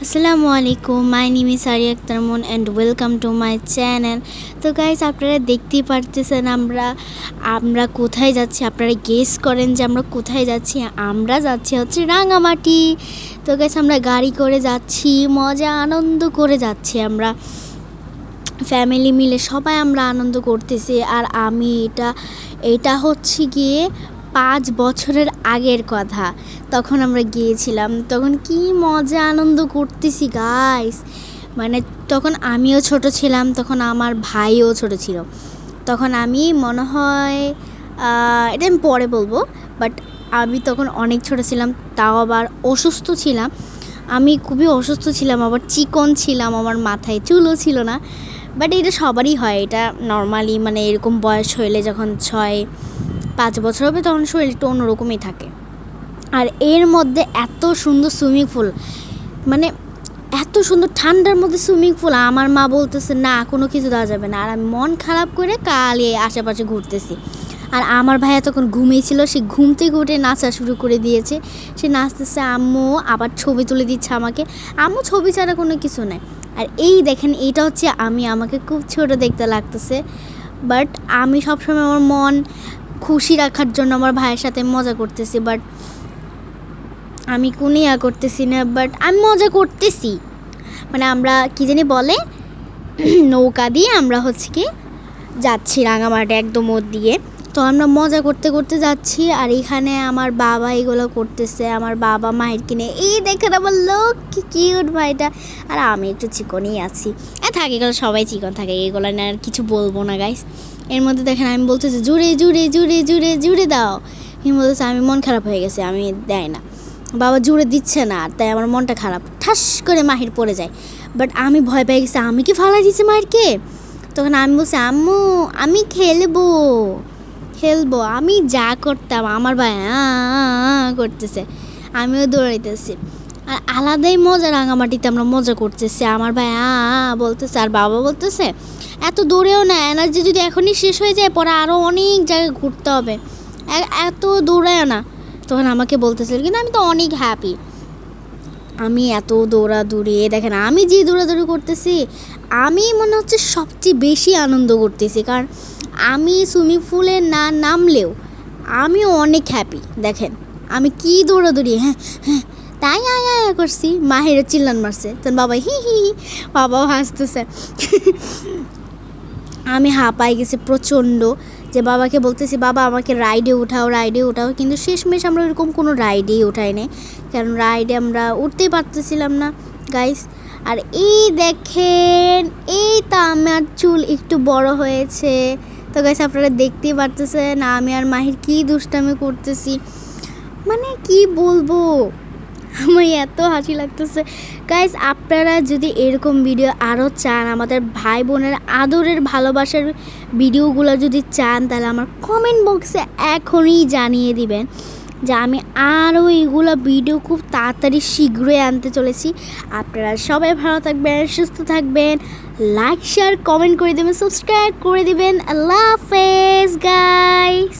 আসসালামু আলাইকুম, my name is Sariya Akter Moon and welcome to my channel. তো গাইস, আপনারা দেখতেই পারতেছেন আমরা কোথায় যাচ্ছি। আপনারা গেস করেন যে আমরা কোথায় যাচ্ছি। আমরা যাচ্ছি হচ্ছে রাঙামাটি। তো গাইস, আমরা গাড়ি করে যাচ্ছি, মজা আনন্দ করে যাচ্ছি। আমরা ফ্যামিলি মিলে সবাই আমরা আনন্দ করতেছি। আর আমি এটা হচ্ছে গিয়ে 5 বছরের আগের কথা। তখন আমরা গিয়েছিলাম, তখন কি মজা আনন্দ করতেছি গাইস। মানে তখন আমিও ছোট ছিলাম, তখন আমার ভাইও ছোট ছিল। তখন আমি মনে হয় এটা আমি পরে বলবো, বাট আমি তখন অনেক ছোট ছিলাম, তাও আবার অসুস্থ ছিলাম। আমি খুবই অসুস্থ ছিলাম, আবার চিকন ছিলাম, আমার মাথায় চুলও ছিল না। বাট এটা সবারই হয়, এটা নর্মালি, মানে এরকম বয়স হইলে যখন 6-5 বছর হবে তখন শরীর একটু অন্যরকমই থাকে। আর এর মধ্যে এত সুন্দর সুইমিং পুল, মানে এত সুন্দর ঠান্ডার মধ্যে সুইমিং পুল, আমার মা বলতেছে না কোনো কিছু দেওয়া যাবে না। আর আমি মন খারাপ করে কালে আশেপাশে ঘুরতেছি। আর আমার ভাইয়া তখন ঘুমিয়েছিল, সে ঘুম থেকে উঠে নাচা শুরু করে দিয়েছে। সে নাচতেছে, আম্মু আবার ছবি তুলে দিচ্ছে আমাকে। আম্মু ছবি ছাড়া কোনো কিছু নাই। আর এই দেখেন, এইটা হচ্ছে আমাকে খুব ছোট দেখতে লাগতেছে, বাট আমি সবসময় আমার মন খুশি রাখার জন্য আমার ভাইয়ের সাথে মজা করতেছি। বাট আমি কোনো করতেছি না, বাট আমি মজা করতেছি। মানে আমরা কী জানি বলে, নৌকা দিয়ে আমরা হচ্ছে কি যাচ্ছি রাঙামাটি একদম ওর দিয়ে। তো আমরা মজা করতে করতে যাচ্ছি। আর এখানে আমার বাবা এগুলো করতেছে, আমার বাবা মায়ের কিনে এই দেখে আমার লোক কি কিউট ভাইটা। আর আমি একটু চিকনই আছি, থাকে এগুলো সবাই চিকন থাকে, এগুলো না আর কিছু বলবো না গাইস। এর মধ্যে দেখেন আমি বলতেছি জুড়ে জুড়ে জুড়ে জুড়ে জুড়ে দাও। বলতেছে আমি মন খারাপ হয়ে গেছে, আমি দেয় না, বাবা জুড়ে দিচ্ছে না, তাই আমার মনটা খারাপ। ঠাস করে মাহির পড়ে যায়। বাট আমি ভয় পেয়ে গেছি, আমি কি ফালাই দিচ্ছি মাহিরকে। তখন আমি বলছি আম্মু আমি খেলবো আমি যা করতাম। আমার ভাই করতেছে, আমিও দৌড়াইতেছি। আর আলাদাই মজা, রাঙামাটিতে আমরা মজা করতেছি। আমার ভাই বলতেছে, আর বাবা বলতেছে এত দৌড়েও না, এনার্জি যদি এখনই শেষ হয়ে যায় পরে আরও অনেক জায়গায় ঘুরতে হবে, এত দৌড়ায় না। তখন আমাকে বলতেছিল, কিন্তু আমি তো অনেক হ্যাপি। আমি এত দৌড়াদৌড়ি, দেখেন আমি যে দৌড়াদৌড়ি করতেছি, আমি মনে হচ্ছে সবচেয়ে বেশি আনন্দ করতেছি। কারণ আমি সুইমিং পুলে না নামলেও আমিও অনেক হ্যাপি। দেখেন আমি কি দৌড়াদৌড়ি, হ্যাঁ তাই করছি। মাহিরও চিল্লান মারছে, তখন বাবা হি হি, বাবাও হাসতেছে। আমি হাঁপাই গেছি প্রচণ্ড, যে বাবাকে বলতেছি বাবা আমাকে রাইডে উঠাও। কিন্তু শেষমেশ আমরা ওরকম কোনো রাইডেই উঠাই নাই, কারণ রাইডে আমরা উঠতেই পারতেছিলাম না গাইস। আর এই দেখেন, এই তো আমার চুল একটু বড় হয়েছে। তো গাইস, আপনারা দেখতেই পারতেছেন আমি আর মাহির কী দুষ্টামি করতেছি, মানে কি বলবো, আমার এত হাসি লাগতেছে গাইস। আপনারা যদি এরকম ভিডিও আরও চান, আমাদের ভাই বোনের আদরের ভালোবাসার ভিডিওগুলো যদি চান, তাহলে আমার কমেন্ট বক্সে এখনই জানিয়ে দিবেন, যে আমি আরও এইগুলো ভিডিও খুব তাড়াতাড়ি শীঘ্রই আনতে চলেছি। আপনারা সবাই ভালো থাকবেন, সুস্থ থাকবেন, লাইক শেয়ার কমেন্ট করে দেবেন, সাবস্ক্রাইব করে দেবেন। আল্লাহ হাফেজ গাইস।